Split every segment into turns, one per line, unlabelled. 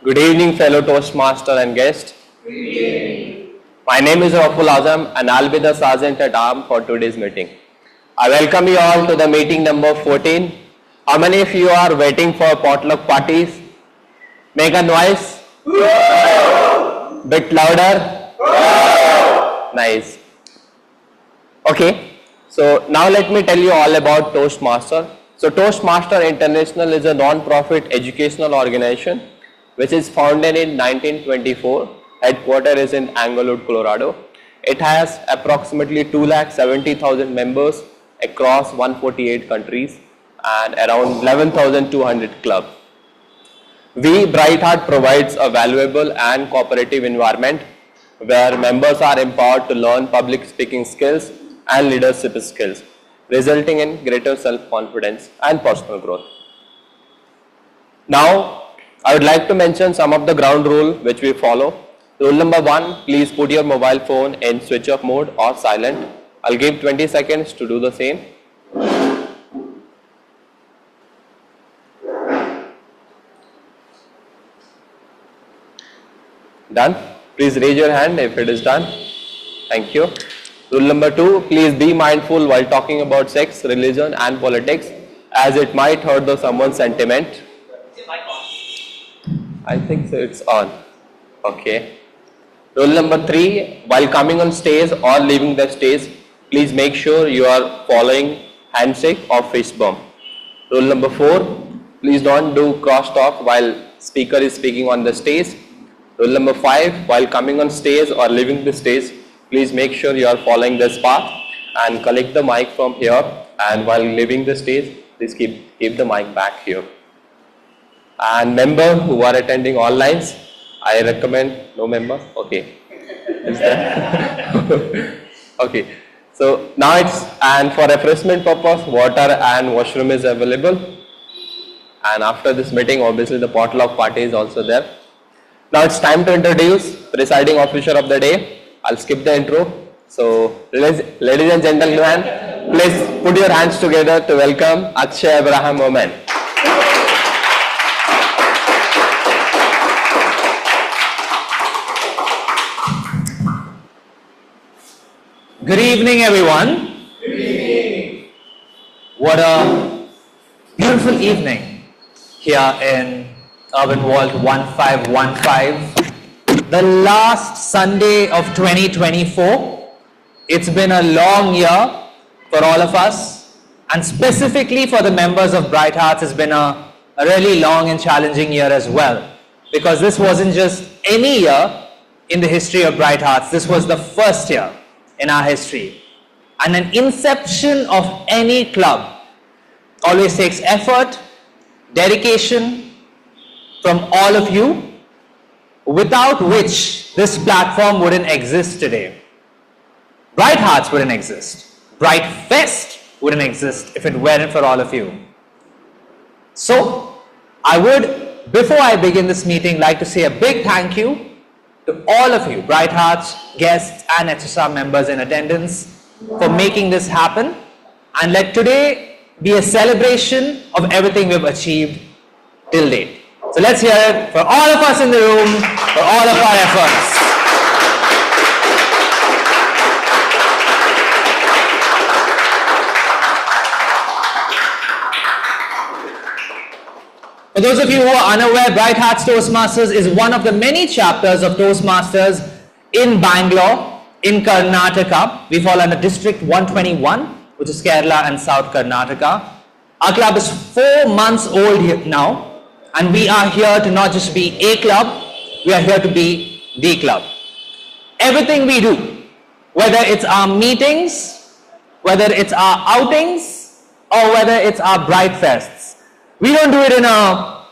Good evening, fellow Toastmaster and guest. Good evening. My name is Raful Azam and I'll be the Sergeant at Arms for today's meeting. I welcome you all to the meeting number 14. How many of you are waiting for potluck parties? Make a noise. Bit louder. Nice. Okay, so now let me tell you all about Toastmaster. So Toastmaster International is a non-profit educational organization which is founded in 1924. Headquarters is in Englewood, Colorado. It has approximately 270,000 members across 148 countries and around 11,200 clubs. We, Bright Heart, provides a valuable and cooperative environment where members are empowered to learn public speaking skills and leadership skills, resulting in greater self-confidence and personal growth. Now, I would like to mention some of the ground rules which we follow. Rule number 1, please put your mobile phone in switch off mode or silent. I'll give 20 seconds to do the same. Done? Please raise your hand if it is done. Thank you. Rule number 2, please be mindful while talking about sex, religion and politics as it might hurt someone's sentiment. I think so, it's on. Okay. Rule number 3, while coming on stage or leaving the stage, please make sure you are following handshake or fist bump. Rule number 4, please don't do crosstalk while speaker is speaking on the stage. Rule number 5, while coming on stage or leaving the stage, please make sure you are following this path and collect the mic from here, and while leaving the stage, please keep the mic back here. And member who are attending online, I recommend no member. Okay. Is that? Okay. So now and for refreshment purpose, water and washroom is available. And after this meeting, obviously the potluck party is also there. Now it's time to introduce presiding officer of the day. I'll skip the intro. So ladies and gentlemen, please put your hands together to welcome Akshay Abraham Oman.
Good evening, everyone. Good evening. What a beautiful evening here in Urban Vault 1515. The last Sunday of 2024. It's been a long year for all of us, and specifically for the members of Bright Hearts, it's been a really long and challenging year as well, because this wasn't just any year in the history of Bright Hearts. This was the first year in our history, and an inception of any club always takes effort, dedication from all of you, without which this platform wouldn't exist today. Bright Hearts wouldn't exist. Bright Fest wouldn't exist if it weren't for all of you. So I would, before I begin this meeting, like to say a big thank you to all of you, Bright Hearts, guests and HSR members in attendance, for making this happen. And let today be a celebration of everything we've achieved till date. So let's hear it for all of us in the room, for all of our efforts. For those of you who are unaware, Bright Hearts Toastmasters is one of the many chapters of Toastmasters in Bangalore, in Karnataka. We fall under District 121, which is Kerala and South Karnataka. Our club is 4 months old now, and we are here to not just be a club, we are here to be the club. Everything we do, whether it's our meetings, whether it's our outings, or whether it's our Bright Fests, we don't do it in a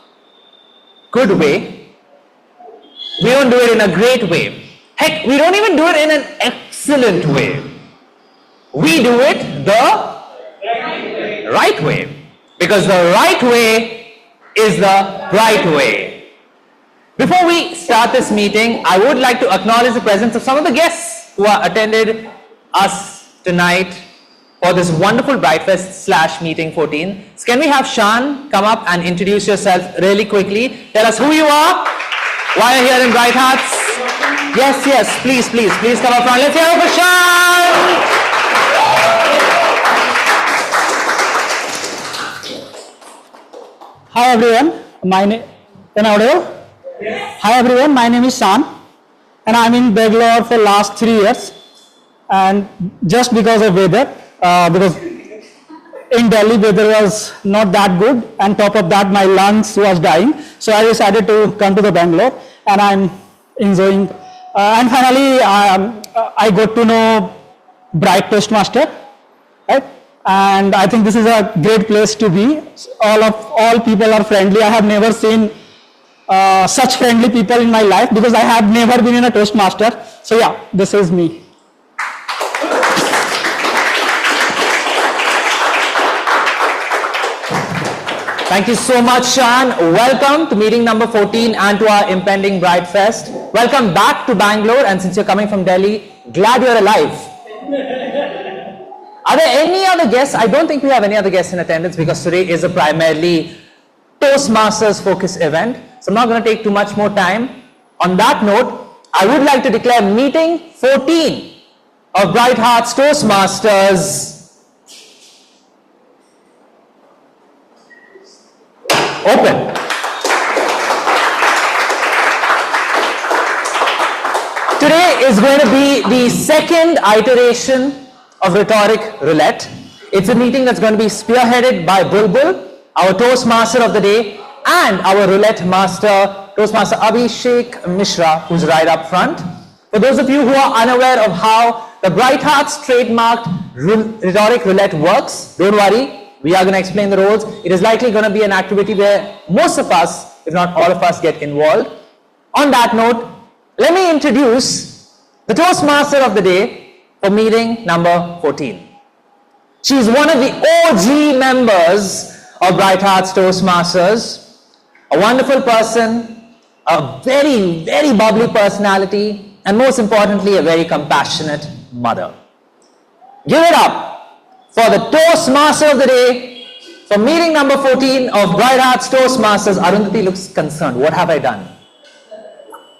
good way. We don't do it in a great way. Heck, we don't even do it in an excellent way. We do it the right way. Because the right way is the bright way. Before we start this meeting, I would like to acknowledge the presence of some of the guests who are attended us tonight for this wonderful Brightfest / meeting 14. So can we have Shan come up and introduce yourself really quickly? Tell us who you are Why are here in Bright Hearts? Yes, yes, please come up front. Let's hear it for Shan.
Hi everyone, am I audible? Yes. Hi everyone, my name is Shan and I'm in Bangalore for last 3 years, and just because of weather, because in Delhi weather was not that good, and top of that my lungs was dying, so I decided to come to the Bangalore and I'm enjoying, and finally I got to know Bright Toastmaster, right? And I think this is a great place to be. All people are friendly. I have never seen such friendly people in my life because I have never been in a Toastmaster. So yeah, this is me.
Thank you so much, Shan. Welcome to meeting number 14 and to our impending Bright Fest. Welcome back to Bangalore, and since you're coming from Delhi, glad you're alive. Are there any other guests? I don't think we have any other guests in attendance because today is a primarily Toastmasters focused event. So I'm not going to take too much more time. On that note, I would like to declare meeting 14 of Bright Hearts Toastmasters open. Today is going to be the second iteration of Rhetoric Roulette. It's a meeting that's going to be spearheaded by Bulbul, our Toastmaster of the day, and our Roulette Master, Toastmaster Abhishek Mishra, who's right up front. For those of you who are unaware of how the Bright Hearts trademarked Rhetoric Roulette works, don't worry, we are going to explain the rules. It is likely going to be an activity where most of us, if not all of us, get involved. On that note, let me introduce the Toastmaster of the day for meeting number 14. She is one of the OG members of Bright Hearts Toastmasters, a wonderful person, a very, very bubbly personality, and most importantly, a very compassionate mother. Give it up for the Toastmaster of the day for meeting number 14 of Bright Hearts Toastmasters. Arundhati looks concerned. What have I done?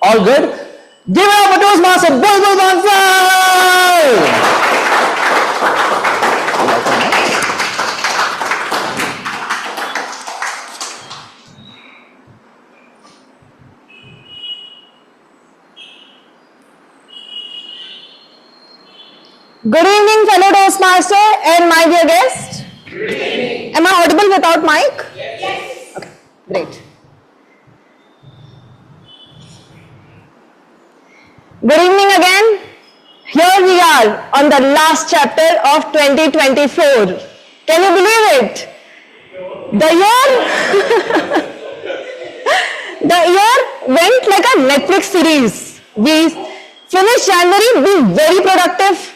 All good? Give it up for Toastmaster Bulbul Bansal!
Good evening, fellow Toastmaster and my dear guest. Good evening. Am I audible without mic? Yes. Okay, great. Good evening again. Here we are on the last chapter of 2024. Can you believe it? The year went like a Netflix series. We finished January being very productive.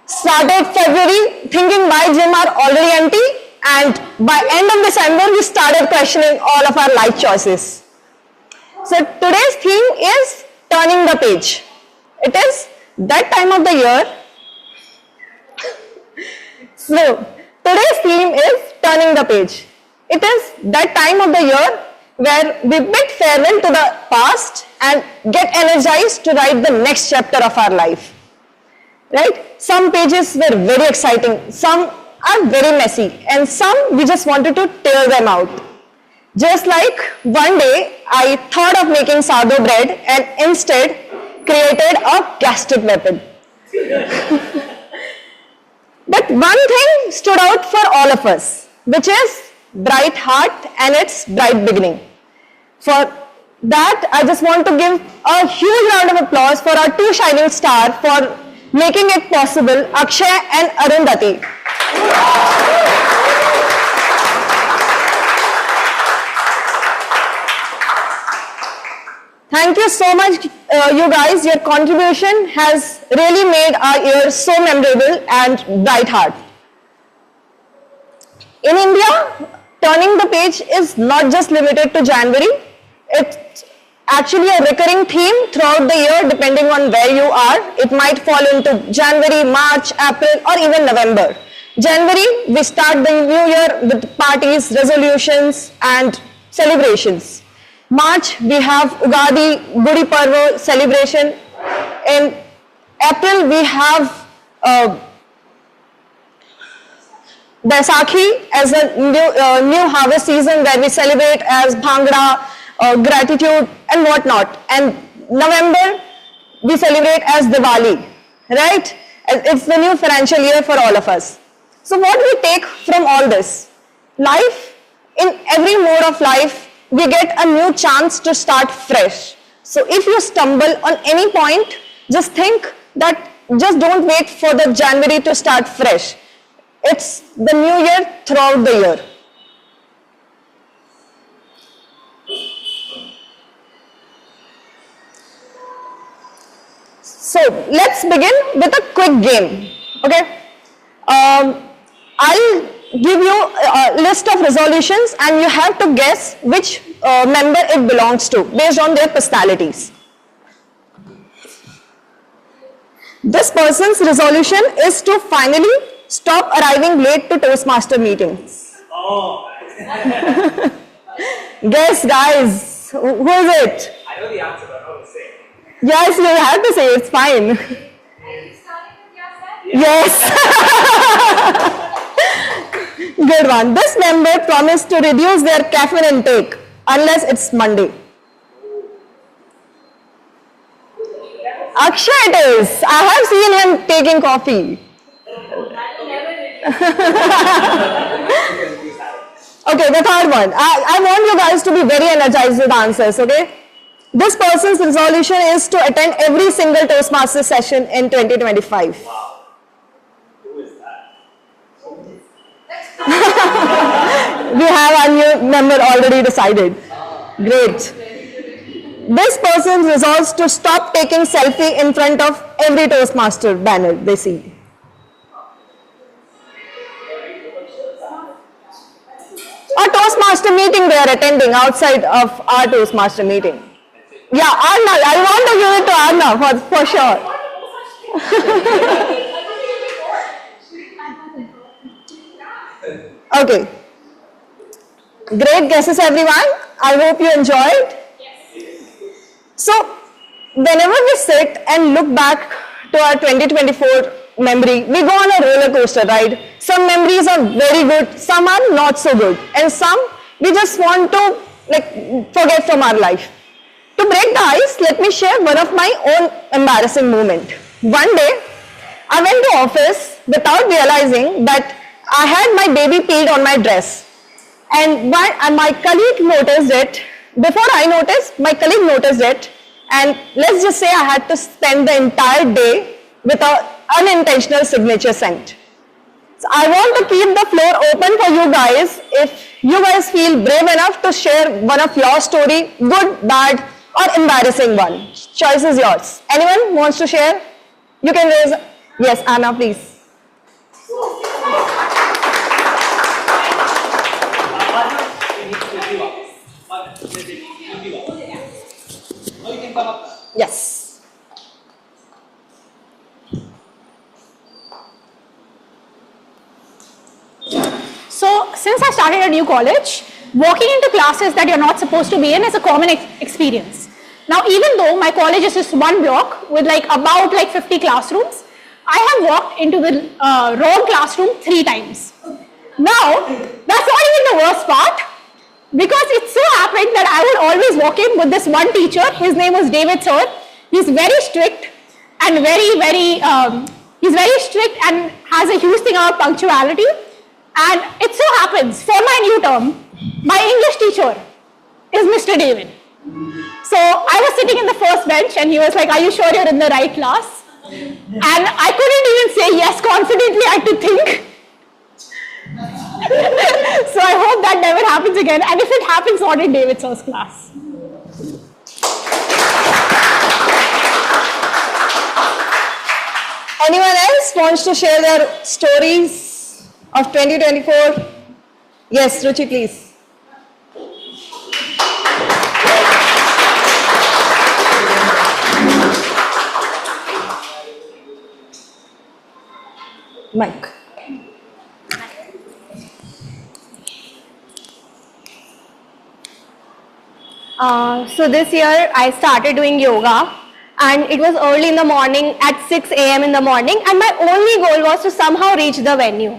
Started February thinking my gym are already empty, and by end of December we started questioning all of our life choices. So today's theme is turning the page. It is that time of the year. So today's theme is turning the page. It is that time of the year where we bid farewell to the past and get energized to write the next chapter of our life. Right? Some pages were very exciting, some are very messy, and some we just wanted to tear them out. Just like one day I thought of making sourdough bread and instead created a gastric weapon. But one thing stood out for all of us, which is bright heart and its bright beginning. For that, I just want to give a huge round of applause for our two shining stars for making it possible, Akshay and Arundhati. Thank you so much, you guys. Your contribution has really made our year so memorable and bright heart. In India, turning the page is not just limited to January. It's actually a recurring theme throughout the year depending on where you are. It might fall into January, March, April, or even November. January, we start the new year with parties, resolutions, and celebrations. March, we have Ugadi, Gudi Parva celebration. In April, we have Baisakhi as a new harvest season where we celebrate as Bhangra, gratitude and whatnot. And November, we celebrate as Diwali, right? It's the new financial year for all of us. So what we take from all this? Life, in every mode of life, we get a new chance to start fresh. So if you stumble on any point, just think that just don't wait for the January to start fresh. It's the new year throughout the year. So let's begin with a quick game, okay? I'll give you a list of resolutions and you have to guess which member it belongs to based on their personalities. This person's resolution is to finally stop arriving late to Toastmaster meetings. Oh. Guess, guys, who is it?
I know the answer, but I don't say.
Yes, you have to say, it's fine. Yes. Good one. This member promised to reduce their caffeine intake unless it's Monday. Akshay it is. I have seen him taking coffee. Okay, the third one. I want you guys to be very energized with answers, okay? This person's resolution is to attend every single Toastmaster session in 2025.
Wow. Who is that?
We have a new member already decided. Great. This person resolves to stop taking selfie in front of every Toastmaster banner they see. A Toastmaster meeting they are attending outside of our Toastmaster meeting. Yeah, Anna, I want to give it to Anna for sure. Okay. Great guesses, everyone. I hope you enjoyed. So, whenever we sit and look back to our 2024 memory, we go on a roller coaster ride. Some memories are very good, some are not so good, and some we just want to forget from our life. To break the ice, let me share one of my own embarrassing moment. One day, I went to office without realizing that I had my baby peed on my dress. And my colleague noticed it. Before I noticed, my colleague noticed it. And let's just say I had to spend the entire day with an unintentional signature sent. So I want to keep the floor open for you guys. If you guys feel brave enough to share one of your story, good, bad, or embarrassing one. Choice is yours. Anyone wants to share? You can raise. Yes, Anna, please. Yes.
So, since I started a new college, walking into classes that you're not supposed to be in is a common experience. Now, even though my college is just one block with about 50 classrooms, I have walked into the wrong classroom 3 times. Now, that's not even the worst part, because it so happened that I would always walk in with this one teacher. His name was David Sir. He's very strict and he's very strict and has a huge thing about punctuality. And it so happens, for my new term, my English teacher is Mr. David. So I was sitting in the first bench and he was like, "Are you sure you're in the right class?" And I couldn't even say yes confidently, I had to think. So I hope that never happens again. And if it happens, not in David Sir's class.
Anyone else wants to share their stories of 2024? Yes, Ruchi, please. Mike. So this year I started doing yoga, and it was early in the morning at 6 a.m. in the morning, and my only goal was to somehow reach the venue.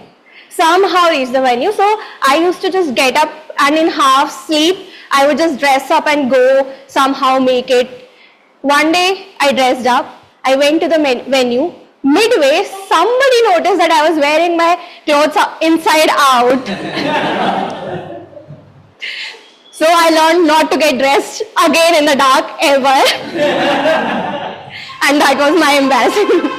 So I used to just get up, and in half sleep I would just dress up and go, somehow make it. One day I dressed up, I went to the venue. Midway, somebody noticed that I was wearing my clothes inside out. So I learned not to get dressed again in the dark ever. And that was my embarrassment.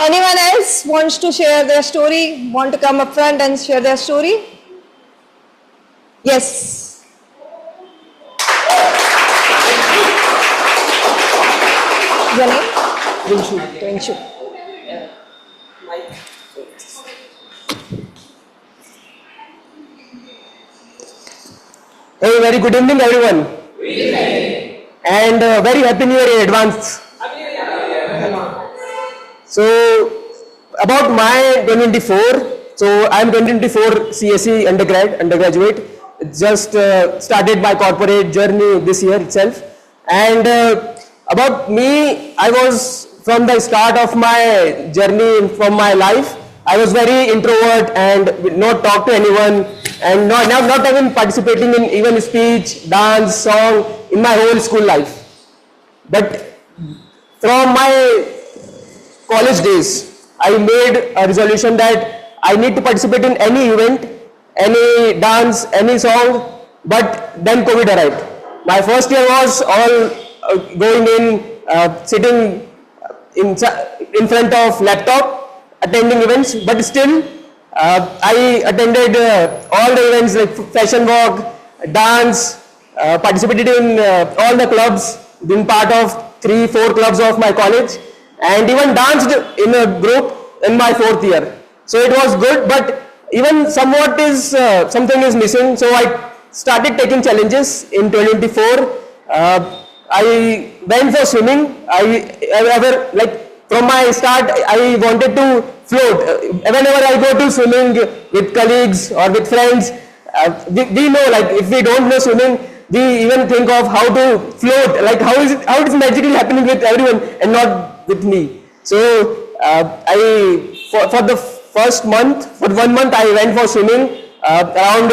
Anyone else wants to share their story, want to come up front and share their story? Yes. Your name? Vinshu.
Hey, very good evening, everyone. And very happy New Year in advance. So, about my 2024. So, I am 2024 CSE undergraduate. Just started my corporate journey this year itself. And about me, I was from the start of my journey from my life, I was very introvert and would not talk to anyone, and not even participating in even speech, dance, song in my whole school life. But from my college days, I made a resolution that I need to participate in any event, any dance, any song, but then COVID arrived. My first year was all going in, sitting in front of laptop, attending events, but still I attended all the events like fashion walk, dance, participated in all the clubs, been part of 3-4 clubs of my college, and even danced in a group in my 4th year. So it was good, but even somewhat is something is missing. So I started taking challenges in 2024. I went for swimming. From my start, I wanted to float. Whenever I go to swimming with colleagues or with friends, we know, like, if we don't know swimming, we even think of how to float, like how is it magically happening with everyone and not with me. So for the first month, for 1 month, I went for swimming around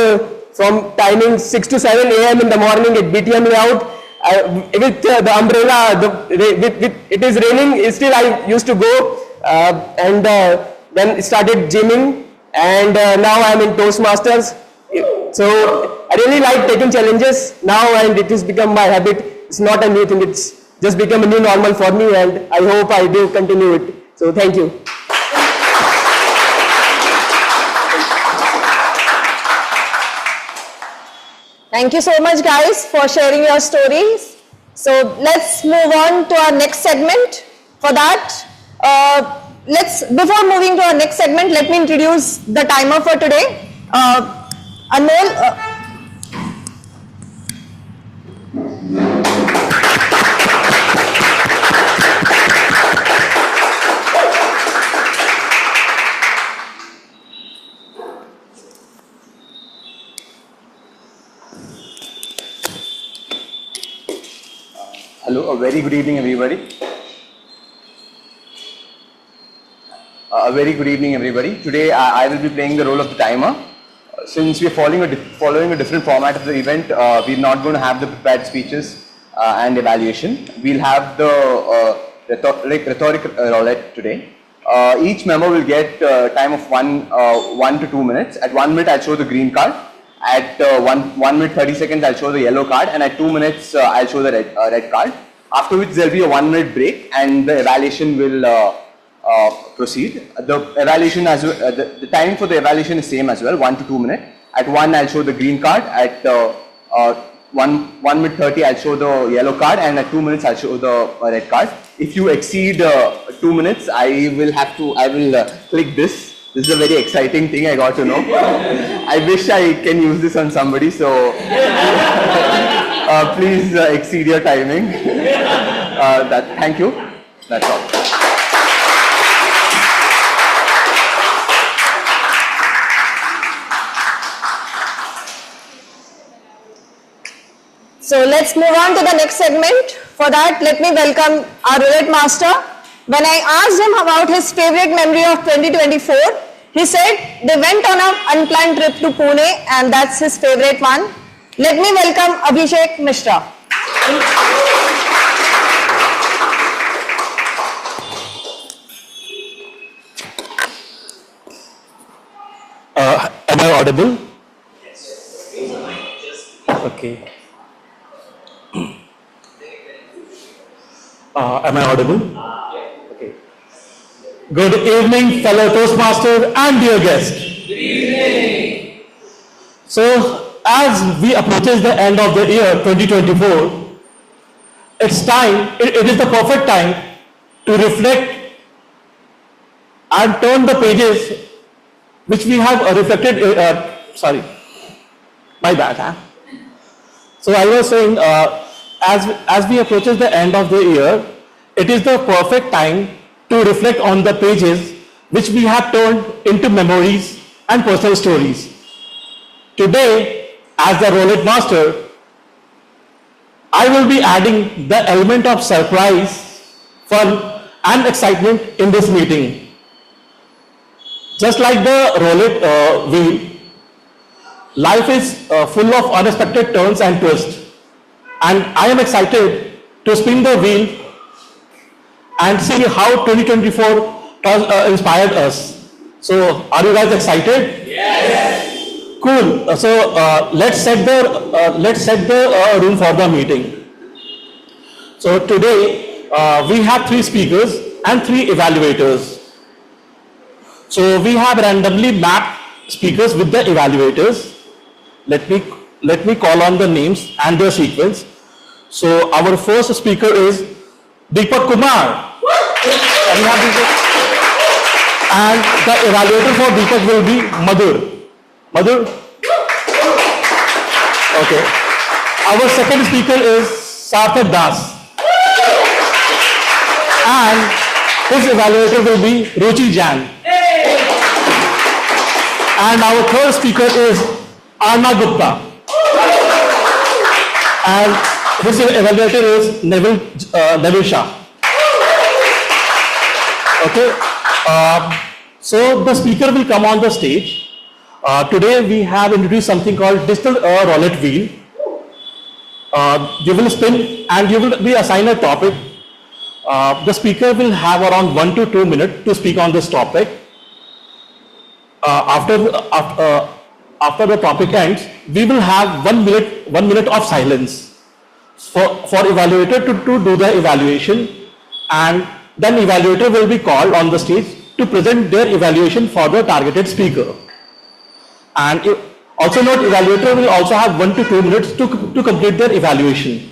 from timing 6 to 7 a.m. in the morning at BTM layout. With the umbrella, it is raining, still I used to go, and then started gymming, and now I am in Toastmasters. So I really like taking challenges now, and it has become my habit. It's not a new thing, it's just become a new normal for me, and I hope I do continue it. So thank you.
Thank you so much, guys, for sharing your stories. So let's move on to our next segment. For that, before moving to our next segment, let me introduce the timer for today. Anmol.
Hello, a very good evening, everybody. Today I will be playing the role of the timer. Since we are following a different format of the event, we're not going to have the prepared speeches and evaluation. We'll have the rhetoric roulette today. Each member will get time of 1 to 2 minutes. At 1 minute, I'll show the green card. At 1 minute 30 seconds, I'll show the yellow card, and at 2 minutes, I'll show the red card. After which there'll be a 1 minute break, and the evaluation will proceed. The evaluation the timing for the evaluation is same as well, 1 to 2 minutes. At 1, I'll show the green card. At 1 minute 30, I'll show the yellow card, and at 2 minutes, I'll show the red card. If you exceed 2 minutes, I will click this. This is a very exciting thing I got to know. I wish I can use this on somebody, so please exceed your timing. Thank you. That's all.
So let's move on to the next segment. For that, let me welcome our roulette master. When I asked him about his favorite memory of 2024, he said they went on an unplanned trip to Pune and that's his favorite one. Let me welcome Abhishek Mishra.
Am I audible? Yes. Okay. Am I audible? Okay. Good evening, fellow Toastmaster and dear guest. Good evening. So, as we approaches the end of the year 2024, it's time, it is the perfect time to reflect and turn the pages which we have reflected, sorry, my bad. Huh? So I was saying, as we approaches the end of the year, it is the perfect time to reflect on the pages which we have turned into memories and personal stories. Today, as the roulette master, I will be adding the element of surprise, fun and excitement in this meeting. Just like the roulette wheel, life is full of unexpected turns and twists. And I am excited to spin the wheel and see how 2024 inspired us. So, are you guys excited? Yes. Cool. So, let's set the room for the meeting. So, today we have 3 speakers and 3 evaluators. So we have randomly mapped speakers with the evaluators. Let me call on the names and their sequence. So our first speaker is Deepak Kumar. Can we have Deepak? And the evaluator for Deepak will be Madhur. Madhur? Okay. Our second speaker is Sarthak Das. And his evaluator will be Ruchi Jan. And our third speaker is Arna Gupta. And his evaluator is Neville Shah. Okay. So the speaker will come on the stage. Today we have introduced something called digital roulette wheel. You will spin and you will be assigned a topic. The speaker will have around 1 to 2 minutes to speak on this topic. After the topic ends, we will have 1 minute of silence for evaluator to do the evaluation, and then evaluator will be called on the stage to present their evaluation for the targeted speaker. And also note, evaluator will also have 1 to 2 minutes to complete their evaluation.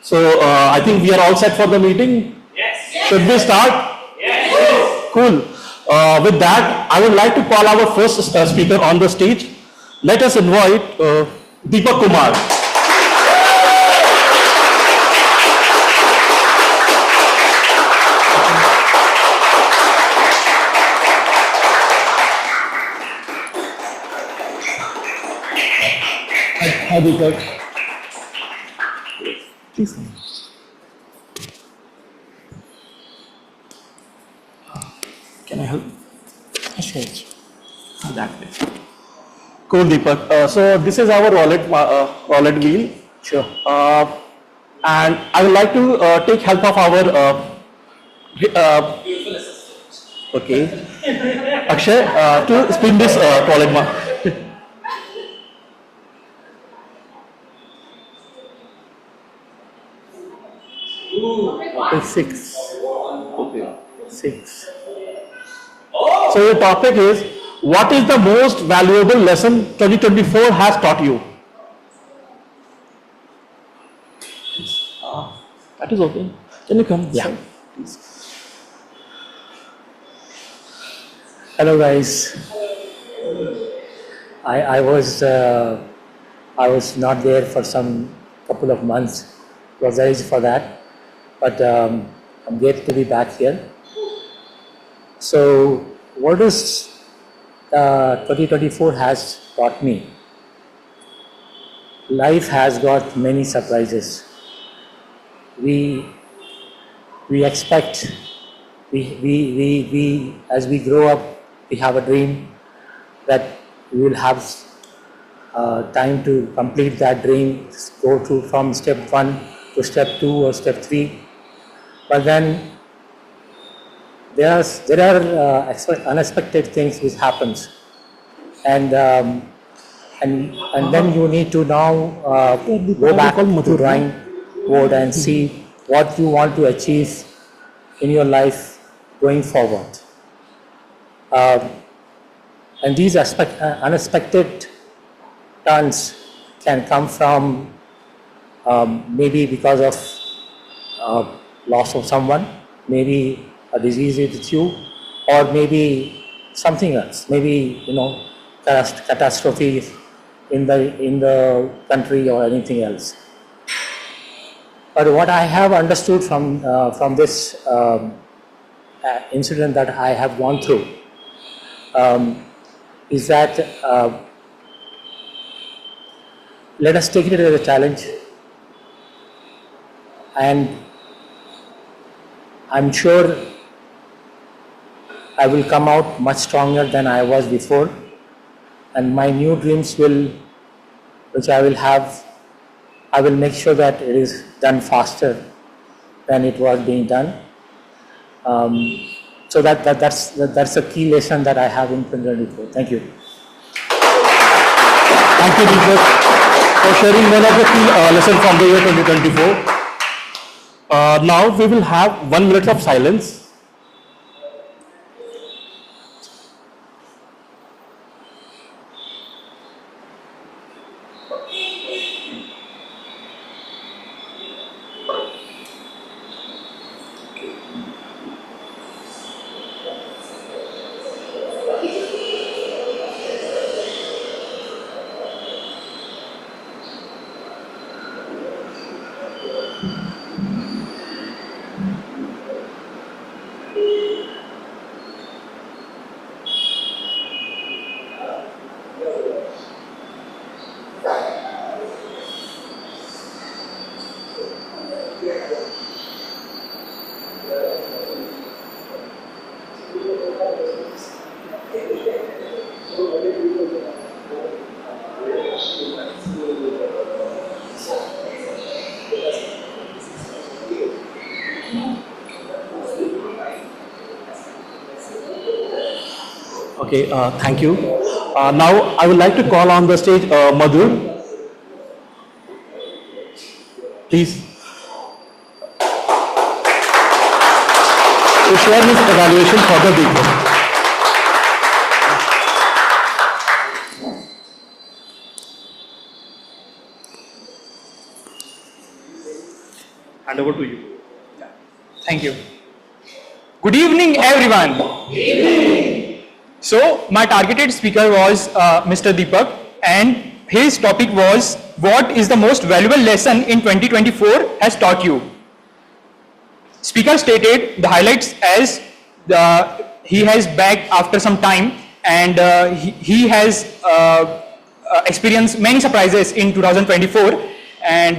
So I think we are all set for the meeting. Yes. Should we start? Yes. Cool. With that, I would like to call our first speaker on the stage. Let us invite Deepak Kumar. Hi Deepak. Please. Can I help? Sure. That way. Cool, Deepak. So this is our roulette wheel. Sure. And I would like to take help of our okay, Akshay, to spin this roulette. 6. Okay. 6. So your topic is, what is the most valuable lesson 2024 has taught you? That is okay. Can you come? Yeah. Please.
Hello guys. I was not there for some couple of months. Apologize for that, but I'm glad to be back here. So what does 2024 has taught me? life has got many surprises. We expect, as we grow up, we have a dream that we will have time to complete that dream, go through from step 1 to step 2 or step 3. But then there are unexpected things which happens, and then you need to now go back to drawing board and see what you want to achieve in your life going forward. And these unexpected turns can come from maybe because of loss of someone, maybe a disease with you, or maybe something else, maybe catastrophe in the country or anything else. But what I have understood from this incident that I have gone through is that let us take it as a challenge, and I'm sure I will come out much stronger than I was before, and my new dreams which I will have, I will make sure that it is done faster than it was being done. So that's a key lesson that I have in 2024. Thank you.
Thank you, Deepak, for sharing one of the key lessons from the year 2024. Now we will have 1 minute of silence. Okay, thank you. Now I would like to call on the stage Madhur. Please. To share his evaluation for the weekend. Hand over to you.
Thank you. Good evening, everyone. Good evening. So, my targeted speaker was Mr. Deepak, and his topic was, what is the most valuable lesson in 2024 has taught you? Speaker stated the highlights as he has back after some time, and he has experienced many surprises in 2024, and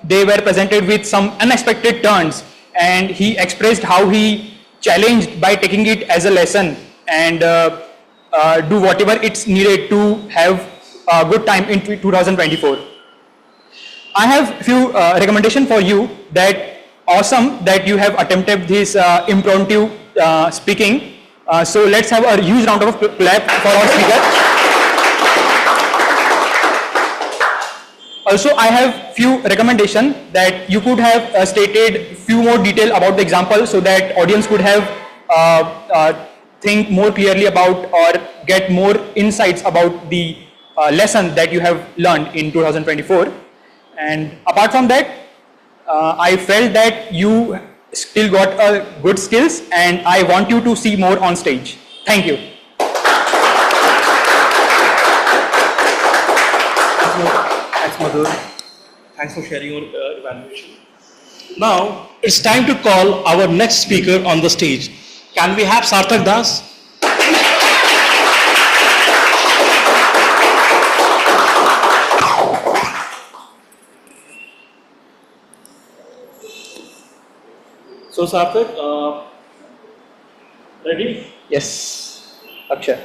they were presented with some unexpected turns, and he expressed how he challenged by taking it as a lesson and do whatever it's needed to have a good time in 2024. I have few recommendations for you. That awesome that you have attempted this impromptu speaking. So let's have a huge round of clap for our speaker. Also, I have few recommendations that you could have stated few more detail about the example, so that audience could have think more clearly about or get more insights about the lesson that you have learned in 2024. And apart from that, I felt that you still got good skills, and I want you to see more on stage. Thank you.
Thanks, Madhur. Thanks for sharing your evaluation. Now, it's time to call our next speaker on the stage. Can we have Sarthak Das? So Sarthak, ready?
Yes, Akshay.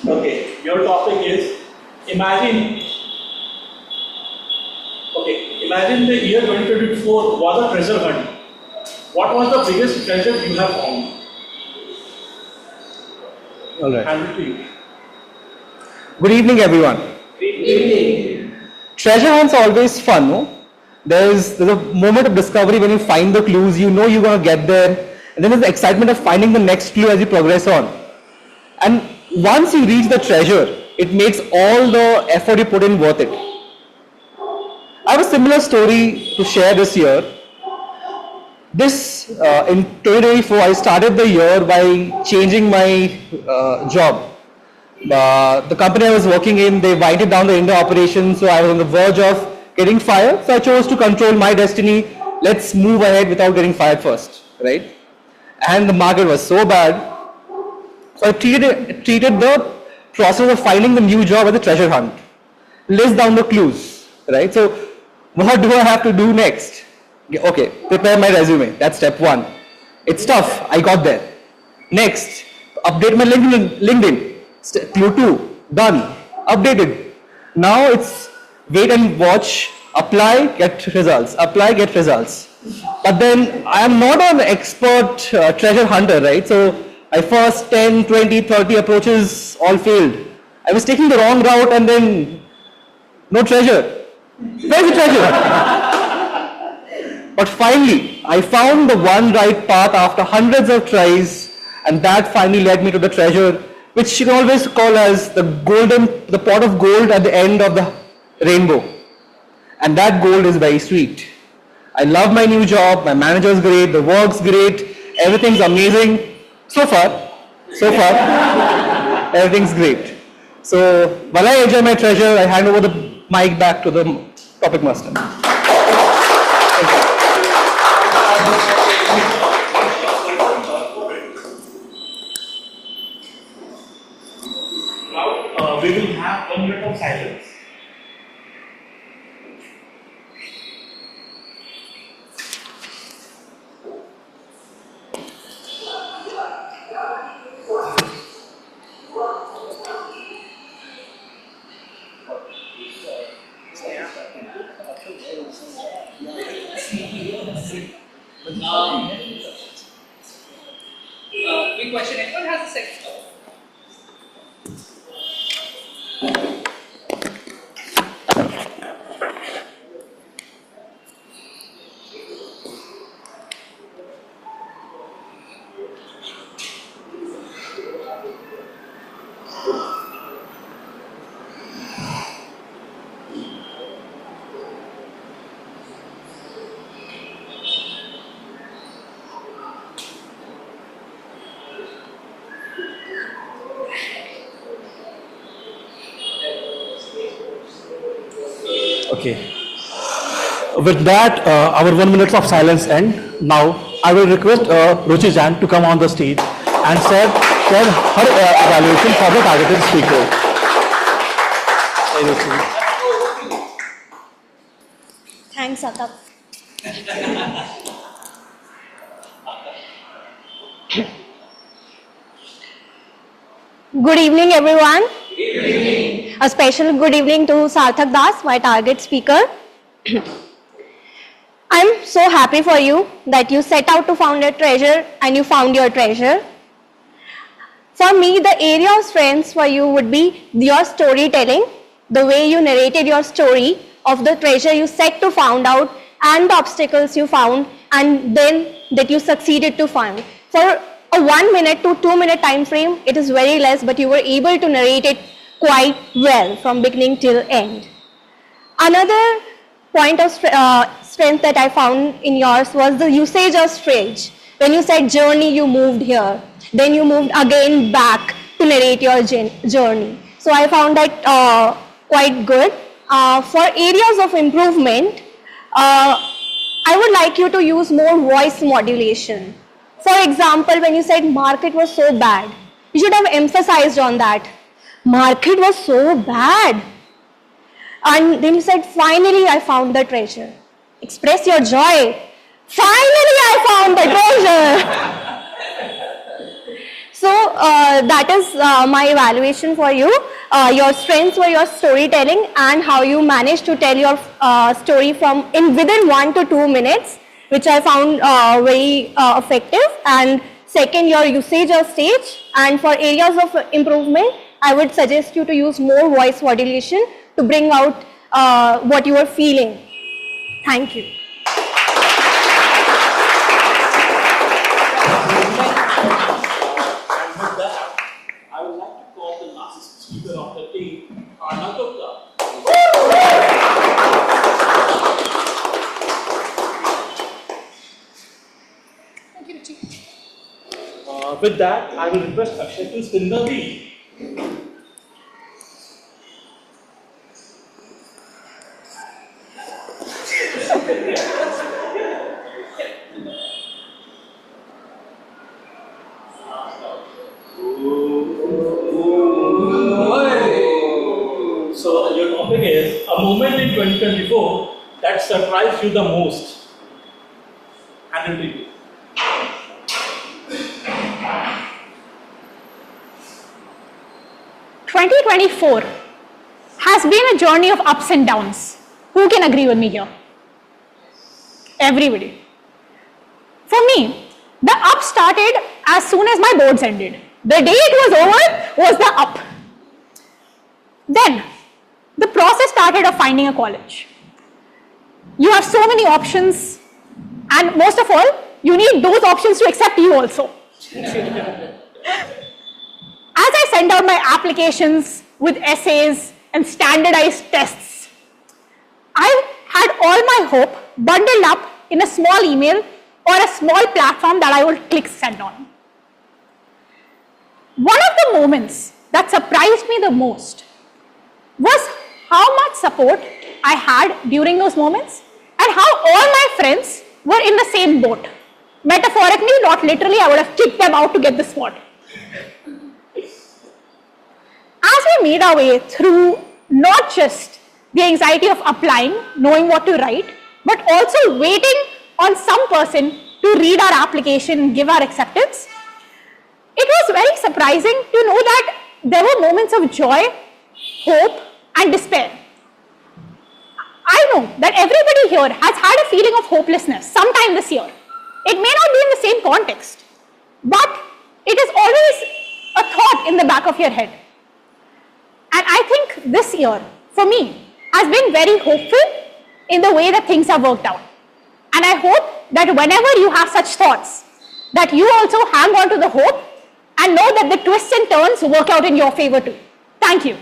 Okay, your topic is imagine. Okay, imagine the year 2024 was a treasure hunt. What was the biggest treasure you have found?
All right.
Hand it to you.
Good evening, everyone. Good evening. Treasure hunt's always fun, no? There's a moment of discovery when you find the clues, you know you're going to get there, and then there's the excitement of finding the next clue as you progress on. And once you reach the treasure, it makes all the effort you put in worth it. I have a similar story to share this year. In 2024, I started the year by changing my job. The company I was working in, they winded down the India operation, so I was on the verge of getting fired. So I chose to control my destiny. Let's move ahead without getting fired first, right? And the market was so bad. So I treated the process of finding the new job as a treasure hunt. List down the clues, right? So what do I have to do next? Okay, prepare my resume. That's step one. It's tough. I got there. Next, update my LinkedIn. Clue 2, done. Updated. Now it's wait and watch. Apply, get results. Apply, get results. But then I am not an expert treasure hunter, right? So my first 10, 20, 30 approaches all failed. I was taking the wrong route and then no treasure. Where's the treasure? But finally, I found the one right path after hundreds of tries, and that finally led me to the treasure, which you can always call as the pot of gold at the end of the rainbow. And that gold is very sweet. I love my new job, my manager's great, the work's great, everything's amazing. So far, everything's great. So while I enjoy my treasure, I hand over the mic back to the topic master.
Now we will have 1 minute of silence.
Big question. Anyone has a second?
Okay. With that, our 1 minute of silence end. Now, I will request Ruchi Jan to come on the stage and share her evaluation for the targeted speaker.
Thanks, Atak. Good evening, everyone. Good evening. A special good evening to Sarthak Das, my target speaker. I'm so happy for you that you set out to find a treasure and you found your treasure. For me, the area of strengths for you would be your storytelling, the way you narrated your story of the treasure you set to find out and the obstacles you found and then that you succeeded to find. For a 1 minute to 2 minute time frame, it is very less, but you were able to narrate it quite well from beginning till end. Another point of strength that I found in yours was the usage of stage. When you said journey, you moved here. Then you moved again back to narrate your journey. So I found that quite good. For areas of improvement, I would like you to use more voice modulation. For example, when you said market was so bad, You should have emphasized on that. Market was so bad. And then you said, finally I found the treasure. Express your joy. Finally I found the treasure. So that is my evaluation for you. Your strengths were your storytelling and how you managed to tell your story within 1 to 2 minutes, which I found very effective. And second, your usage of stage. And for areas of improvement, I would suggest you to use more voice modulation to bring out what you are feeling. Thank you.
I would like to call the last speaker of the day, Arna Gupta.
Thank you, Ruchi.
With that, I will request Akshay to spin the wheel. So your topic is a moment in 2024 that surprised you the most. Handle to you.
"2024 has been a journey of ups and downs. Who can agree with me here? Everybody. For me, the up started as soon as my boards ended. The day it was over was the up. Then, the process started of finding a college. You have so many options, and most of all, you need those options to accept you also. As I sent out my applications with essays and standardized tests, I had all my hope bundled up in a small email or a small platform that I would click send on. One of the moments that surprised me the most was how much support I had during those moments and how all my friends were in the same boat. Metaphorically, not literally, I would have kicked them out to get the spot. As we made our way through not just the anxiety of applying, knowing what to write, but also waiting on some person to read our application and give our acceptance, it was very surprising to know that there were moments of joy, hope, and despair. I know that everybody here has had a feeling of hopelessness sometime this year. It may not be in the same context, but it is always a thought in the back of your head. And I think this year, for me, has been very hopeful in the way that things have worked out. And I hope that whenever you have such thoughts, that you also hang on to the hope and know that the twists and turns work out in your favor too. Thank you.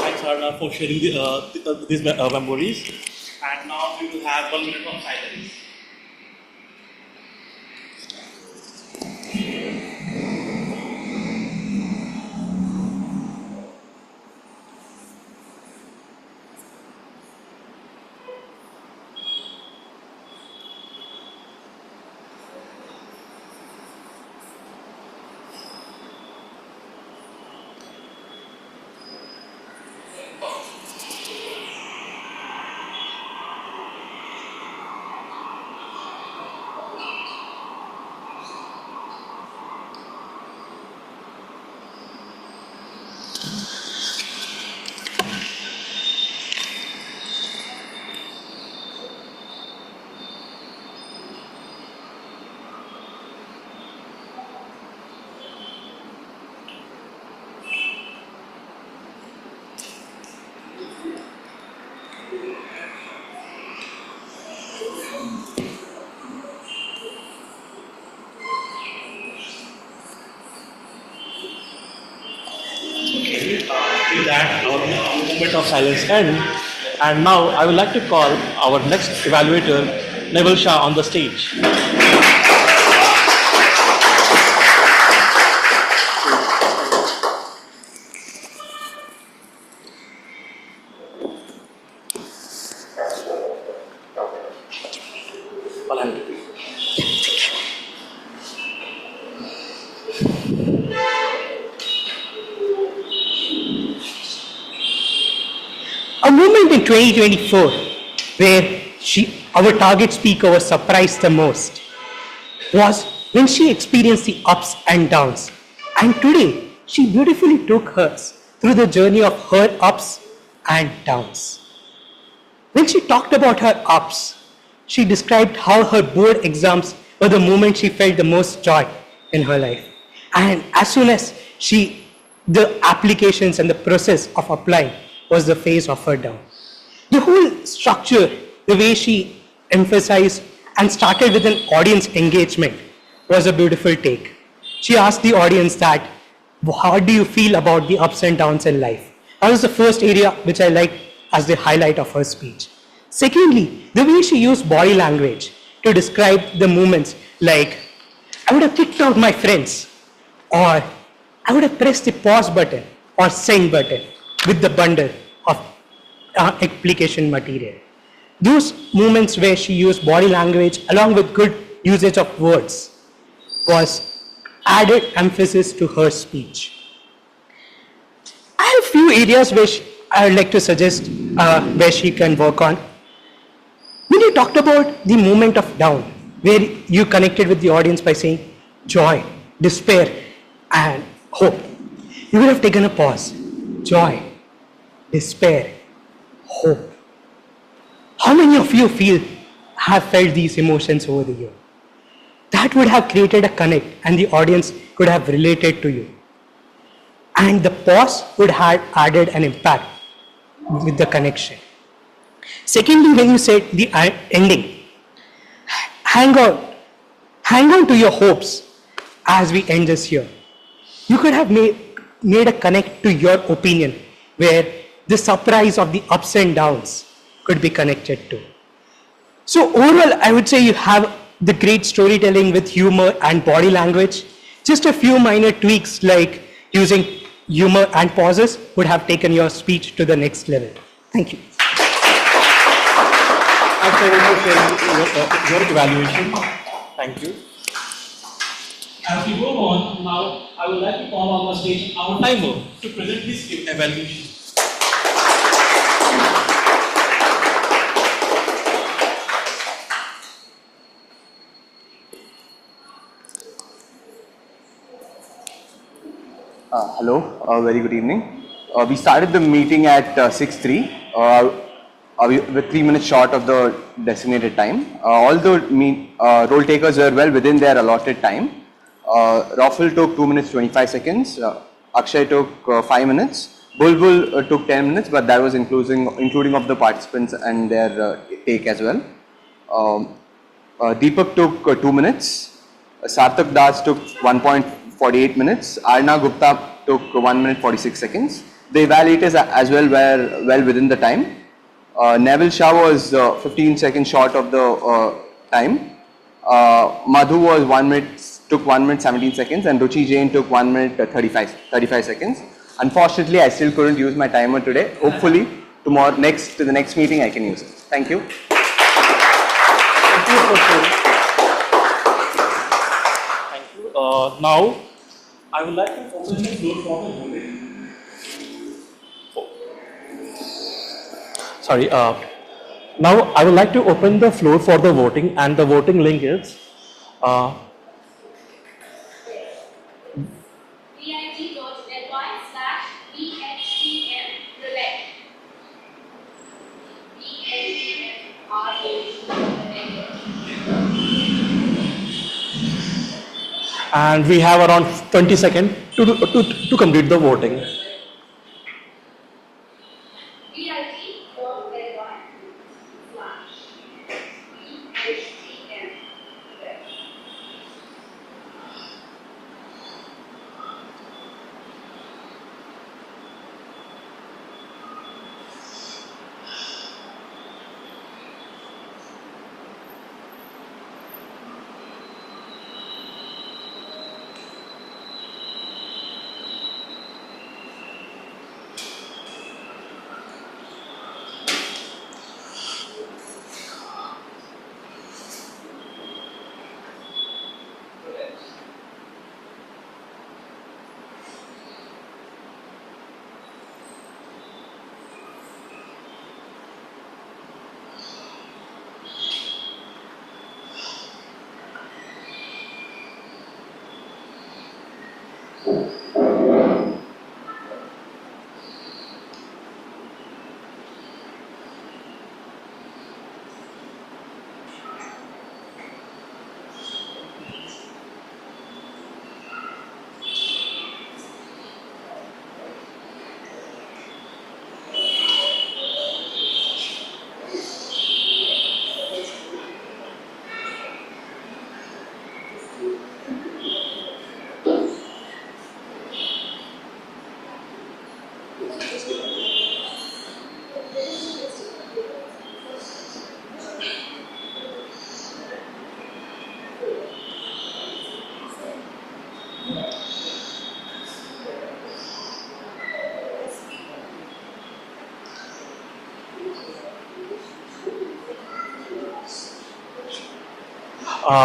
Thanks, Arna, for sharing these memories. And now we will have 1 minute of silence. With that, our moment of silence ends. And now I would like to call our next evaluator, Naval Shah, on the stage.
A moment in 2024 where our target speaker was surprised the most was when she experienced the ups and downs. And today, she beautifully took us through the journey of her ups and downs. When she talked about her ups, she described how her board exams were the moment she felt the most joy in her life. And as soon as the applications and the process of applying was the phase of her down. The whole structure, the way she emphasized and started with an audience engagement was a beautiful take. She asked the audience that, how do you feel about the ups and downs in life? That was the first area which I liked as the highlight of her speech. Secondly, the way she used body language to describe the moments like, I would have kicked out my friends, or I would have pressed the pause button or send button with the bundle of application material. Those moments where she used body language along with good usage of words was added emphasis to her speech. I have a few areas which I would like to suggest where she can work on. When you talked about the moment of down, where you connected with the audience by saying joy, despair, and hope, you would have taken a pause. Joy, despair, hope. How many of you have felt these emotions over the year? That would have created a connect and the audience could have related to you. And the pause would have added an impact with the connection. Secondly, when you said the ending, hang on to your hopes as we end this year. You could have made a connect to your opinion where the surprise of the ups and downs could be connected to. So overall, I would say you have the great storytelling with humor and body language. Just a few minor tweaks like using humor and pauses would have taken your speech to the next level. Thank you.
Thanks everyone for sharing your evaluation. Thank you. As we go on, now I would like to call on the stage our timer to present his evaluation.
Hello, very good evening. We started the meeting at 6:03 with 3 minutes short of the designated time. All the role takers were well within their allotted time. Raffle took 2 minutes 25 seconds. Akshay took 5 minutes. Bulbul took 10 minutes, but that was including of the participants and their take as well. Deepak took 2 minutes. Sarthak Das took 1.48 minutes. Arna Gupta took 1 minute 46 seconds. The evaluators as well were well within the time. Neville Shah was 15 seconds short of the time. Madhu was took 1 minute 17 seconds, and Ruchi Jain took 1 minute 35 seconds. Unfortunately, I still couldn't use my timer today. Hopefully, tomorrow to the next meeting I can use it. Thank you.
Now, I would like to open the floor for the voting. Sorry. Now, I would like to open the floor for the voting, and the voting link is and we have around 20 seconds to complete the voting.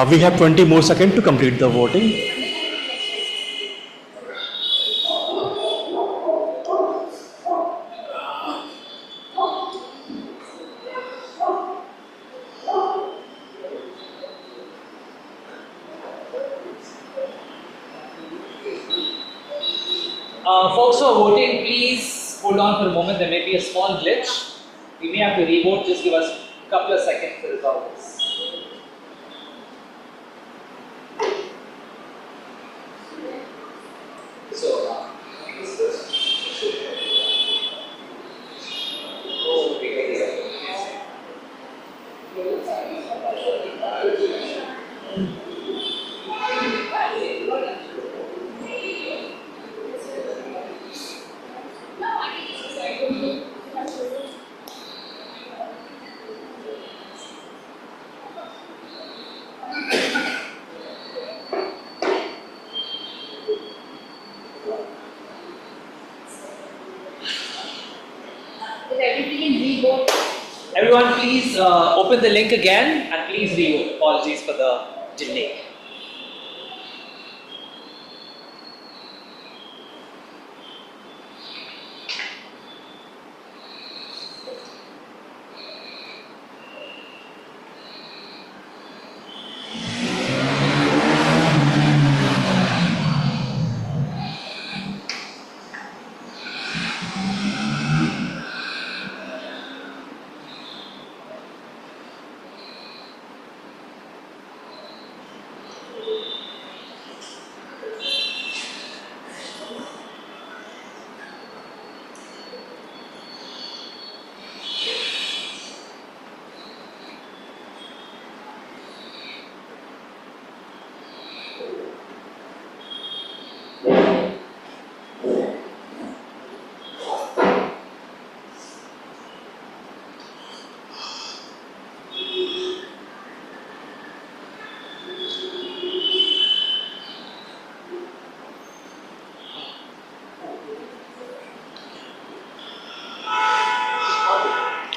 We have 20 more seconds to complete the voting.
Folks who are voting, please hold on for a moment. There may be a small glitch. We may have to revote. Just give us a couple of seconds to resolve this. Everyone, please open the link again and please revote. Apologies for the delay.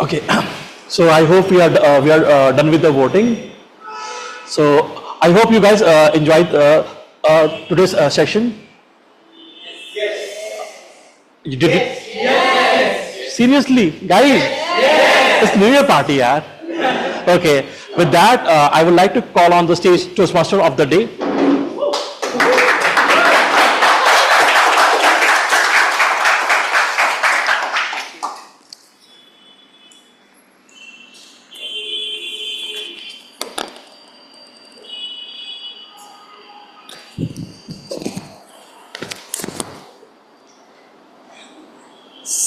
Okay, so I hope we are done with the voting. So I hope you guys enjoyed today's session. Yes. You did it? Yes. Seriously, guys? Yes. It's New Year party, yaar. Okay. With that, I would like to call on the stage Toastmaster of the day.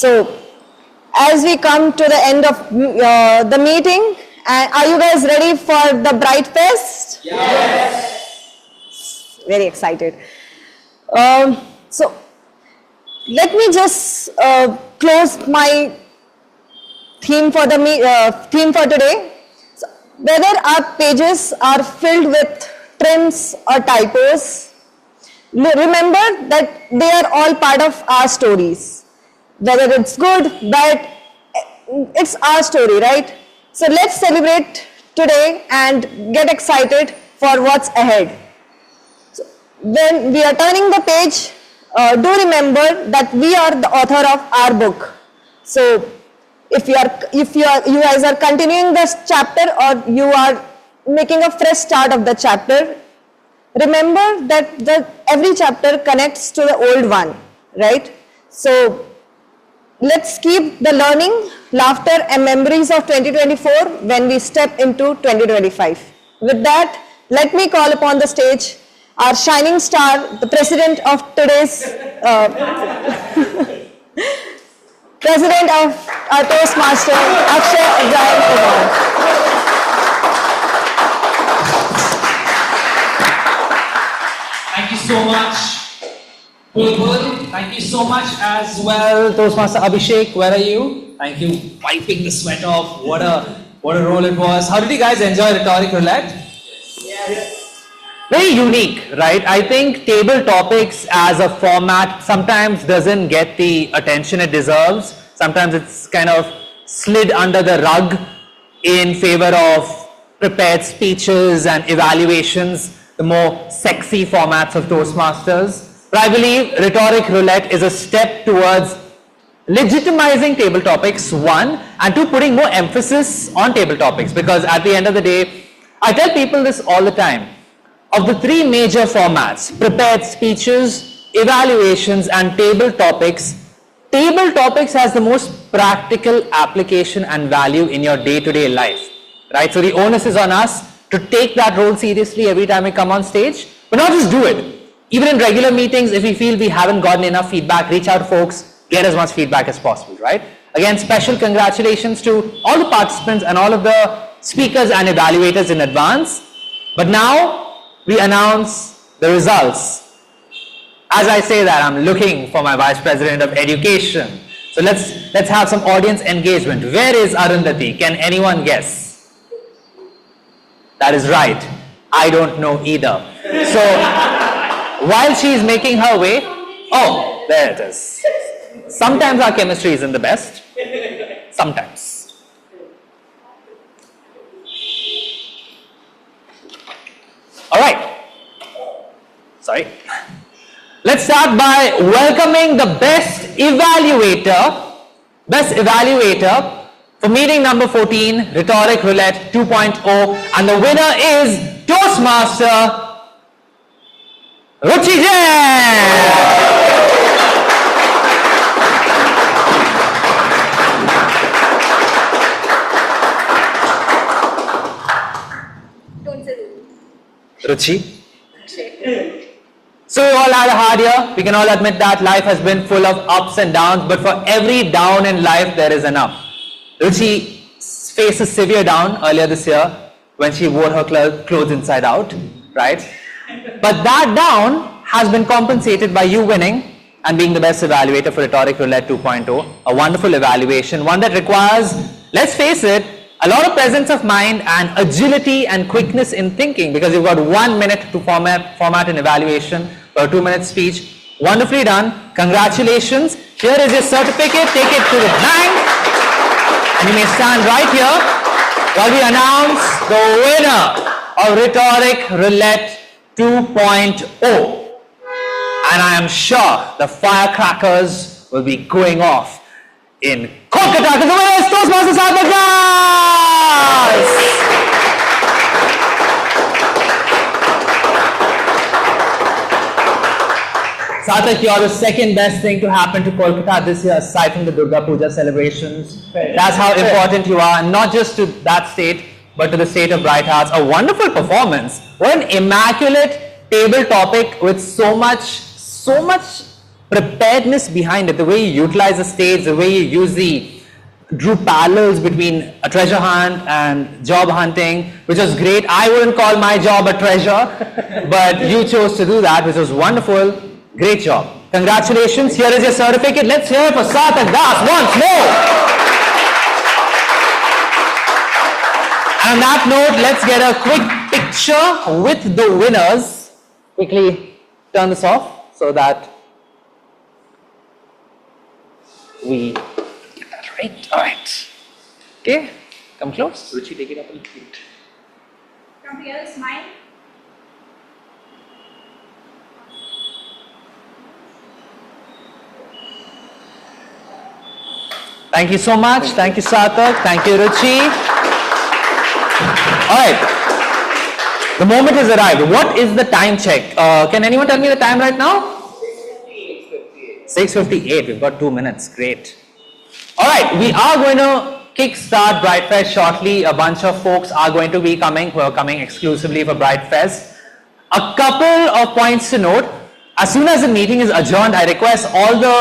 So, as we come to the end of the meeting, are you guys ready for the Bright Fest? Yes. Very excited. So, let me just close my theme for the theme for today. So, whether our pages are filled with trims or typos, remember that they are all part of our stories. Whether it's good, bad, it's our story, right? So let's celebrate today and get excited for what's ahead. So when we are turning the page, do remember that we are the author of our book. So if you guys are continuing this chapter or you are making a fresh start of the chapter, remember that every chapter connects to the old one, right? So let's keep the learning, laughter and memories of 2024 when we step into 2025. With that, let me call upon the stage our shining star, the president of today's, president of our Toastmaster, Akshay Ibrahim Kumar.
Thank you so much, Bulbul. Thank you so much as well, Toastmaster Abhishek. Where are you? Thank you, wiping the sweat off. What a role it was. How did you guys enjoy Rhetoric Roulette? Yes. Very unique, right? I think table topics as a format sometimes doesn't get the attention it deserves. Sometimes it's kind of slid under the rug in favor of prepared speeches and evaluations, the more sexy formats of Toastmasters. But I believe Rhetoric Roulette is a step towards legitimizing table topics, one, and two, putting more emphasis on table topics, because at the end of the day, I tell people this all the time. Of the three major formats, prepared speeches, evaluations and table topics has the most practical application and value in your day-to-day life, right? So the onus is on us to take that role seriously every time we come on stage, but not just do it. Even in regular meetings, if we feel we haven't gotten enough feedback, reach out to folks, get as much feedback as possible, right? Again, special congratulations to all the participants and all of the speakers and evaluators in advance. But now, we announce the results. As I say that, I'm looking for my Vice President of Education. So let's have some audience engagement. Where is Arundhati? Can anyone guess? That is right. I don't know either. So while she's making her way, oh, there it is. Sometimes our chemistry isn't the best. Sometimes. All right. Sorry. Let's start by welcoming the best evaluator for meeting number 14, Rhetoric Roulette 2.0, and the winner is Toastmaster Ruchi Jain. Ruchi. So we all had a hard year. We can all admit that life has been full of ups and downs, but for every down in life, there is an up. Ruchi faced a severe down earlier this year when she wore her clothes inside out, right? But that down has been compensated by you winning and being the best evaluator for Rhetoric Roulette 2.0, a wonderful evaluation, one that requires, let's face it, a lot of presence of mind and agility and quickness in thinking, because you've got 1 minute to format an evaluation for a 2-minute speech. Wonderfully done. Congratulations. Here is your certificate. Take it to the bank. And you may stand right here while we announce the winner of Rhetoric Roulette 2.0. And I am sure the firecrackers will be going off in Kolkata, because the winner is Toastmasters Sathak Das! Sathak, you're the second best thing to happen to Kolkata this year aside from the Durga Puja celebrations. That's how important you are, and not just to that state, but to the state of Bright Hearts. A wonderful performance. What an immaculate table topic with so much preparedness behind it. The way you utilize the stage, the way you drew parallels between a treasure hunt and job hunting, which was great. I wouldn't call my job a treasure, but you chose to do that, which was wonderful. Great job. Congratulations. Here is your certificate. Let's hear it for Sathak Das once more. And on that note, let's get a quick picture with the winners. Quickly turn this off so that we get that right. All right. Okay. Come close. Ruchi, take it up a little bit.
Come together, smile.
Thank you so much. Thank you, Sathak. Thank you, Ruchi. All right. The moment has arrived. What is the time check? Can anyone tell me the time right now? 6:58. We've got 2 minutes. Great. All right, we are going to kickstart Bright Fest shortly. A bunch of folks are going to be coming who are coming exclusively for Bright Fest. A couple of points to note. As soon as the meeting is adjourned, I request all the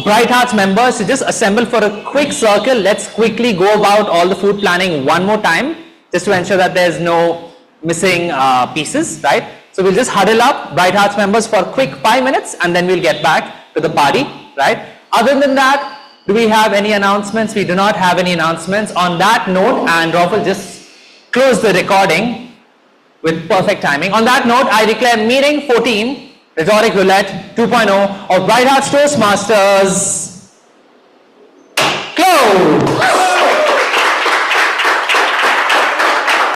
Bright Hearts members to just assemble for a quick circle. Let's quickly go about all the food planning one more time, just to ensure that there's no missing pieces, right? So we'll just huddle up, Bright Hearts members, for a quick 5 minutes, and then we'll get back to the party, right? Other than that, do we have any announcements? We do not have any announcements. On that note, and Rolf will just close the recording with perfect timing. On that note, I declare meeting 14, Rhetoric Roulette 2.0 of Bright Hearts Toastmasters closed.